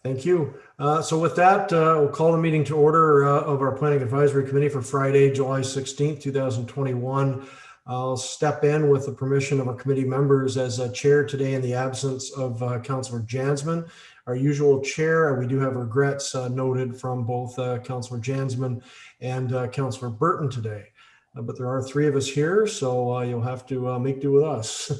Thank you. So with that, we'll call the meeting to order of our Planning Advisory Committee for Friday, July 16th, 2021. I'll step in with the permission of our committee members as chair today in the absence of Councillor Jansman, our usual chair. We do have regrets noted from both Councillor Jansman and Councillor Burton today. But there are three of us here, so you'll have to make do with us.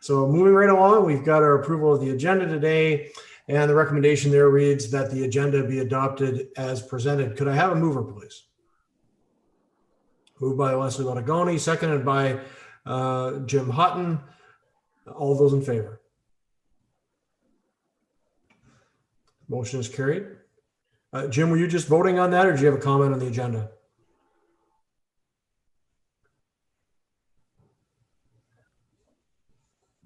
So moving right along, we've got our approval of the agenda today, and the recommendation there reads that the agenda be adopted as presented. Could I have a mover, please? Moved by Leslie Lotagoni, seconded by Jim Hutton. All those in favor? Motion is carried. Jim, were you just voting on that, or do you have a comment on the agenda?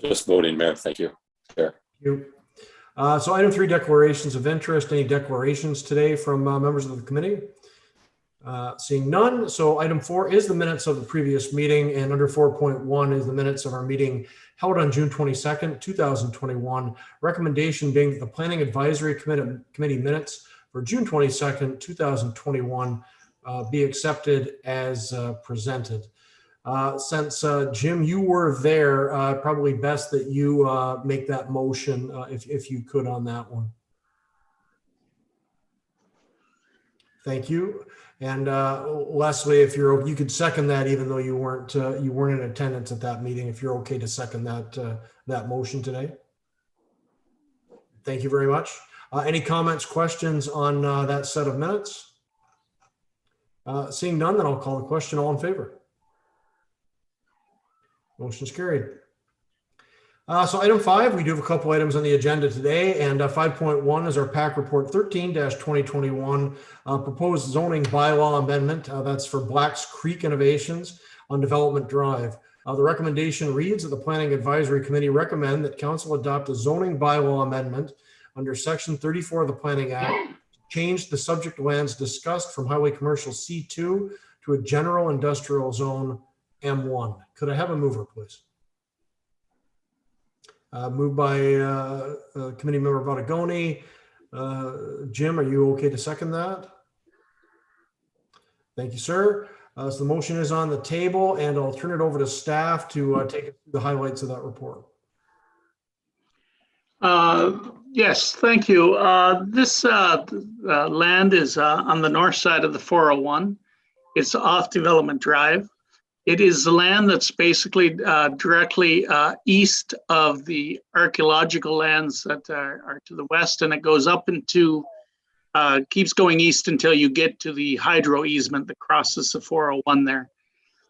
Just voting, Mayor. Thank you. Chair. Thank you. So item 3, declarations of interest. Any declarations today from members of the committee? Seeing none. So item 4 is the minutes of the previous meeting, and under 4.1 is the minutes of our meeting held on June 22nd, 2021. Recommendation being that the Planning Advisory Committee minutes for June 22nd, 2021 be accepted as presented. Since Jim, you were there, probably best that you make that motion if you could on that one. Thank you. And Leslie, if you could second that, even though you weren't in attendance at that meeting, if you're okay to second that motion today. Thank you very much. Any comments, questions on that set of minutes? Seeing none, then I'll call the question. All in favor? Motion is carried. So item 5, we do have a couple items on the agenda today, and 5.1 is our PAC report 13-2021 proposed zoning bylaw amendment. That's for Blacks Creek Innovations on Development Drive. The recommendation reads that the Planning Advisory Committee recommend that Council adopt a zoning bylaw amendment under Section 34 of the Planning Act to change the subject lands discussed from Highway Commercial C2 to a general industrial zone M1. Could I have a mover, please? Moved by Committee Member Botagoni. Jim, are you okay to second that? Thank you, sir. So the motion is on the table, and I'll turn it over to staff to take it through the highlights of that report. Yes, thank you. This land is on the north side of the 401. It's off Development Drive. It is the land that's basically directly east of the archaeological lands that are to the west, and it goes up into, keeps going east until you get to the hydro easement that crosses the 401 there.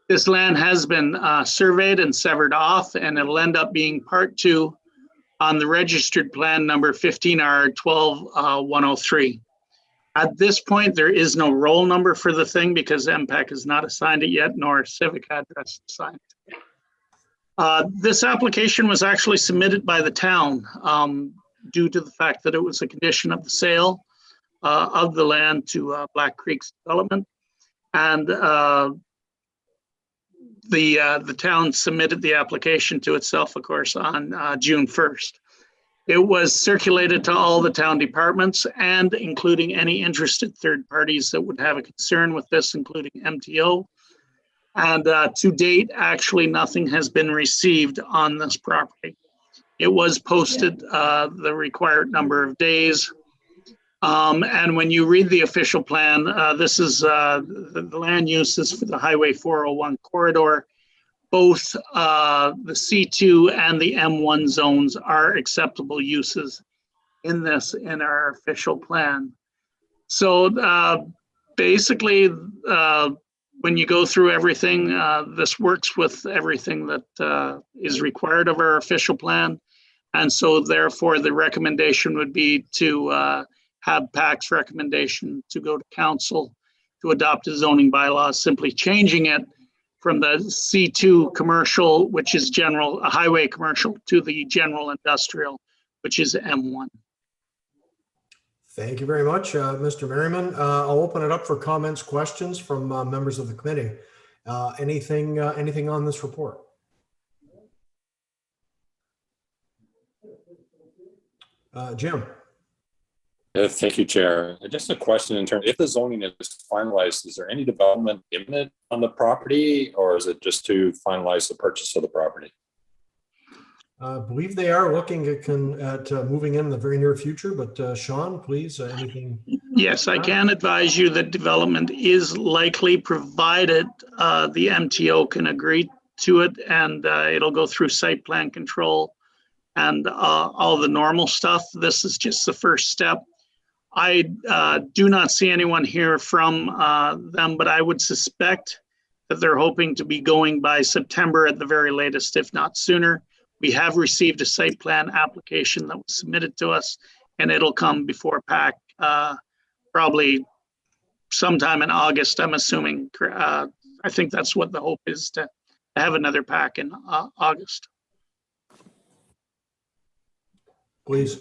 This land has been surveyed and severed off, and it'll end up being Part 2 on the registered plan number 15R12103. At this point, there is no roll number for the thing because MPAC has not assigned it yet, nor a civic address assigned it. This application was actually submitted by the town due to the fact that it was a condition of the sale of the land to Black Creek's development. And the town submitted the application to itself, of course, on June 1st. It was circulated to all the town departments and including any interested third parties that would have a concern with this, including MTO. And to date, actually nothing has been received on this property. It was posted the required number of days. And when you read the official plan, this is the land uses for the Highway 401 corridor. Both the C2 and the M1 zones are acceptable uses in this in our official plan. So basically, when you go through everything, this works with everything that is required of our official plan. And so therefore, the recommendation would be to have PAC's recommendation to go to council to adopt a zoning bylaw, simply changing it from the C2 commercial, which is general, a highway commercial, to the general industrial, which is M1. Thank you very much, Mr. Merriman. I'll open it up for comments, questions from members of the committee. Anything on this report? Jim? Thank you, Chair. Just a question in terms, if the zoning is finalized, is there any development imminent on the property, or is it just to finalize the purchase of the property? I believe they are looking at moving in the very near future, but Sean, please, anything? Yes, I can advise you that development is likely, provided the MTO can agree to it, and it'll go through site plan control and all the normal stuff. This is just the first step. I do not see anyone here from them, but I would suspect that they're hoping to be going by September at the very latest, if not sooner. We have received a site plan application that was submitted to us, and it'll come before PAC probably sometime in August, I'm assuming. I think that's what the hope is, to have another PAC in August. Please.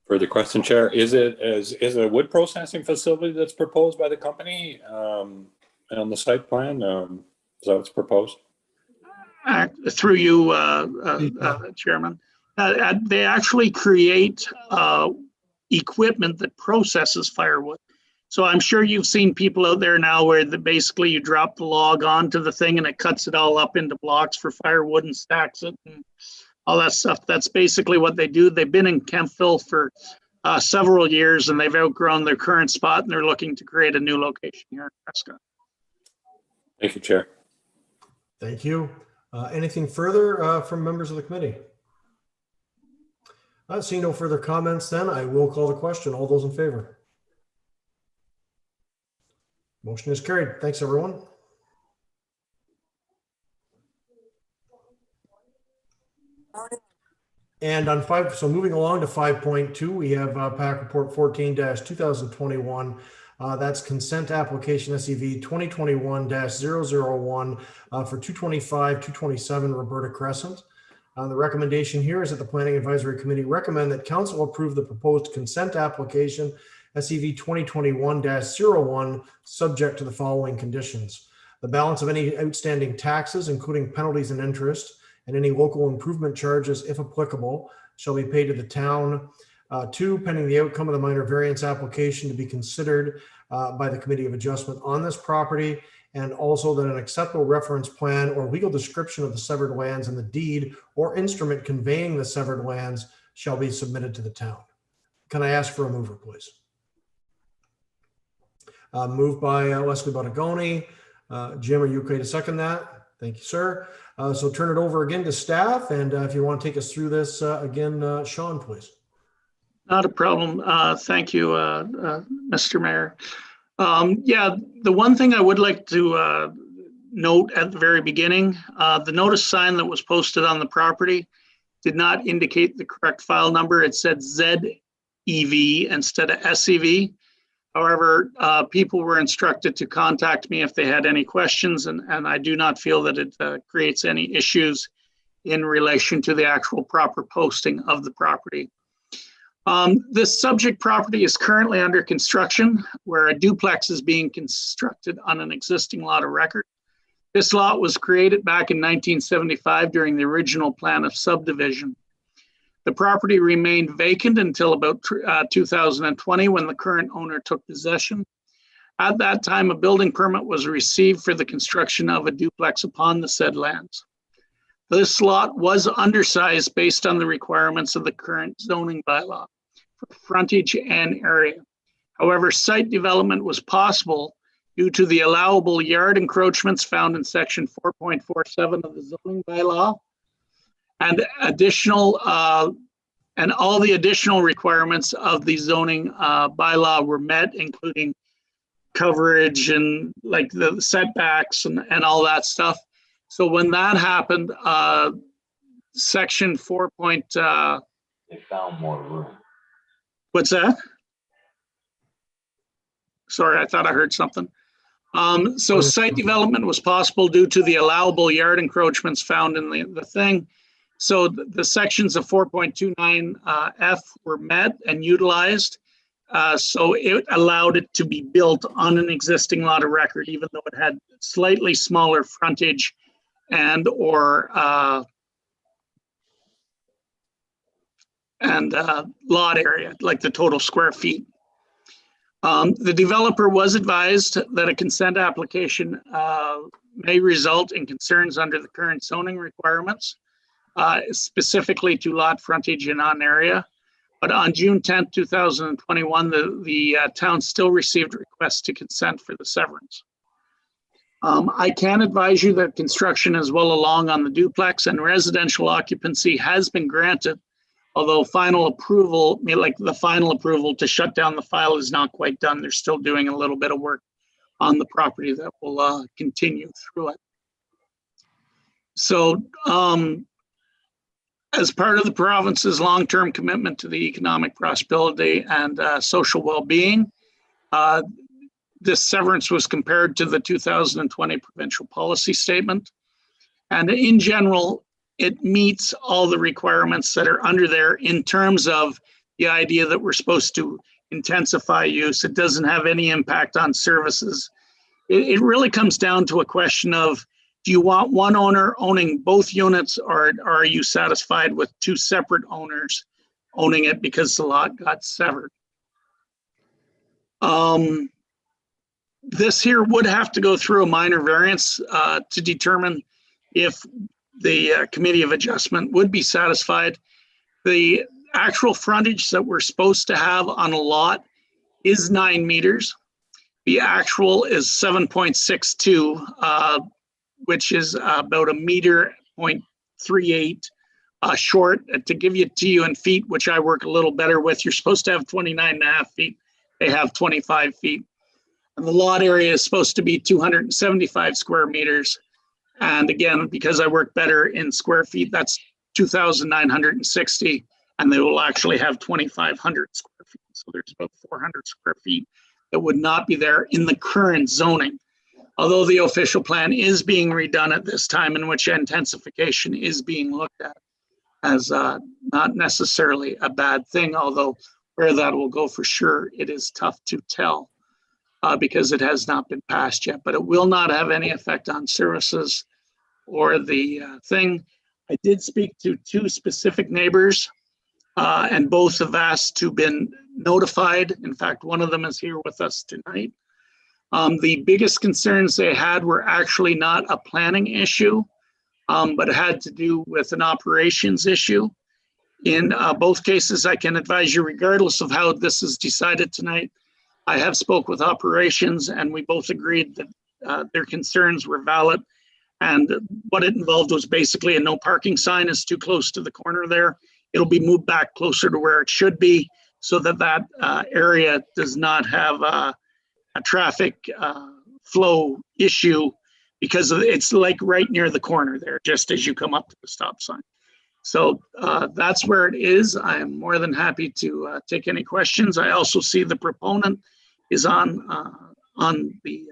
Further question, Chair. Is it a wood processing facility that's proposed by the company on the site plan? Is that what's proposed? Through you, Chairman. They actually create equipment that processes firewood. So I'm sure you've seen people out there now where basically you drop the log onto the thing and it cuts it all up into blocks for firewood and stacks it and all that stuff. That's basically what they do. They've been in Kempville for several years, and they've outgrown their current spot, and they're looking to create a new location here in Prescott. Thank you, Chair. Thank you. Anything further from members of the committee? Seeing no further comments, then I will call the question. All those in favor? Motion is carried. Thanks, everyone. And on so moving along to 5.2, we have PAC Report 14-2021. That's consent application SEV 2021-001 for 225-227 Roberta Crescent. The recommendation here is that the Planning Advisory Committee recommend that Council approve the proposed consent application SEV 2021-01 subject to the following conditions. The balance of any outstanding taxes, including penalties and interest, and any local improvement charges, if applicable, shall be paid to the town. 2, pending the outcome of the minor variance application to be considered by the Committee of Adjustment on this property, and also that an acceptable reference plan or legal description of the severed lands and the deed or instrument conveying the severed lands shall be submitted to the town. Can I ask for a mover, please? Moved by Leslie Bottigoni. Jim, are you okay to second that? Thank you, sir. So turn it over again to staff. And if you want to take us through this again, Sean, please. Not a problem. Thank you, Mr. Mayor. Yeah, the one thing I would like to note at the very beginning, the notice sign that was posted on the property did not indicate the correct file number. It said ZEV instead of SEV. However, people were instructed to contact me if they had any questions, and I do not feel that it creates any issues in relation to the actual proper posting of the property. This subject property is currently under construction, where a duplex is being constructed on an existing lot of record. This lot was created back in 1975 during the original plan of subdivision. The property remained vacant until about 2020, when the current owner took possession. At that time, a building permit was received for the construction of a duplex upon the said lands. This lot was undersized based on the requirements of the current zoning bylaw for frontage and area. However, site development was possible due to the allowable yard encroachments found in section 4.47 of the zoning bylaw, and all the additional requirements of the zoning bylaw were met, including coverage and like the setbacks and all that stuff. So when that happened, section 4. They found more room. What's that? Sorry, I thought I heard something. So site development was possible due to the allowable yard encroachments found in the thing. So the sections of 4.29 F were met and utilized. So it allowed it to be built on an existing lot of record, even though it had slightly smaller frontage and or and lot area, like the total square feet. The developer was advised that a consent application may result in concerns under the current zoning requirements, specifically to lot frontage and on area. But on June 10th, 2021, the town still received requests to consent for the severance. I can advise you that construction is well along on the duplex and residential occupancy has been granted, although final approval, like the final approval to shut down the file is not quite done. They're still doing a little bit of work on the property that will continue through it. So as part of the province's long-term commitment to the economic prosperity and social well-being, this severance was compared to the 2020 provincial policy statement. And in general, it meets all the requirements that are under there in terms of the idea that we're supposed to intensify use. It doesn't have any impact on services. It really comes down to a question of, do you want one owner owning both units, or are you satisfied with two separate owners owning it because the lot got severed? This here would have to go through a minor variance to determine if the Committee of Adjustment would be satisfied. The actual frontage that we're supposed to have on a lot is 9 meters. The actual is 7.62, which is about 1.38 meters short. To give you to you in feet, which I work a little better with, you're supposed to have 29.5 feet. They have 25 feet. And the lot area is supposed to be 275 square meters. And again, because I work better in square feet, that's 2,960, and they will actually have 2,500 square feet. So there's about 400 square feet that would not be there in the current zoning. Although the official plan is being redone at this time, in which intensification is being looked at as not necessarily a bad thing, although where that will go for sure, it is tough to tell because it has not been passed yet, but it will not have any effect on services or the thing. I did speak to 2 specific neighbors and both have asked to been notified. In fact, one of them is here with us tonight. The biggest concerns they had were actually not a planning issue, but it had to do with an operations issue. In both cases, I can advise you, regardless of how this is decided tonight, I have spoke with operations and we both agreed that their concerns were valid. And what it involved was basically a no parking sign is too close to the corner there. It'll be moved back closer to where it should be so that that area does not have a traffic flow issue, because it's like right near the corner there, just as you come up to the stop sign. So that's where it is. I am more than happy to take any questions. I also see the proponent is on the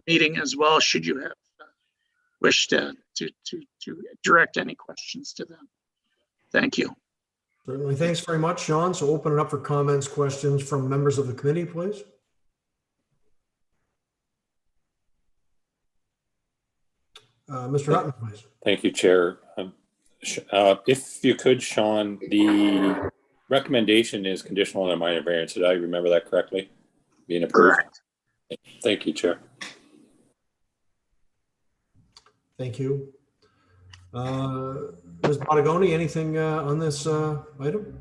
meeting as well, should you have wished to direct any questions to them. Thank you. Certainly. Thanks very much, Sean. So open it up for comments, questions from members of the committee, please. Mr. Hutton, please. Thank you, Chair. If you could, Sean, the recommendation is conditional on a minor variance. Did I remember that correctly? Being approved. Correct. Thank you, Chair. Thank you. Ms. Bottagoni, anything on this item?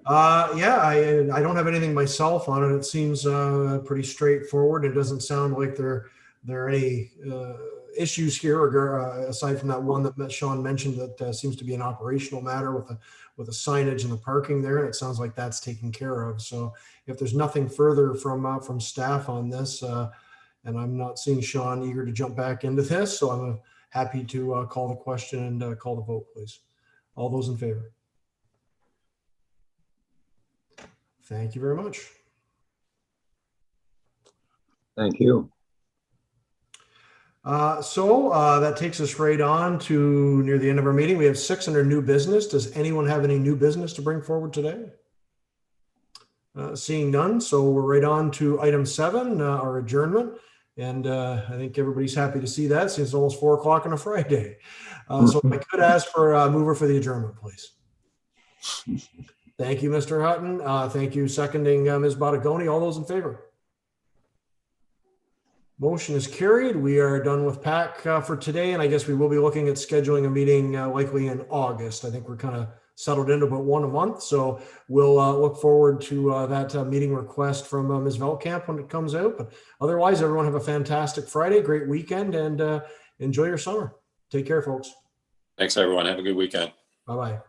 Yeah, I don't have anything myself on it. It seems pretty straightforward. It doesn't sound like there are any issues here, or aside from that one that Sean mentioned that seems to be an operational matter with the signage and the parking there. And it sounds like that's taken care of. So if there's nothing further from staff on this, and I'm not seeing Sean eager to jump back into this, so I'm happy to call the question and call the vote, please. All those in favor? Thank you very much. Thank you. So that takes us right on to near the end of our meeting. We have 6 under new business. Does anyone have any new business to bring forward today? Seeing none, so we're right on to item 7, our adjournment. And I think everybody's happy to see that since it's almost 4 o'clock on a Friday. So if I could ask for a mover for the adjournment, please. Thank you, Mr. Hutton. Thank you, seconding Ms. Bottagoni. All those in favor? Motion is carried. We are done with PAC for today, and I guess we will be looking at scheduling a meeting likely in August. I think we're kind of settled into about one a month, so we'll look forward to that meeting request from Ms. Velkamp when it comes out. But otherwise, everyone have a fantastic Friday, great weekend, and enjoy your summer. Take care, folks. Thanks, everyone. Have a good weekend. Bye-bye.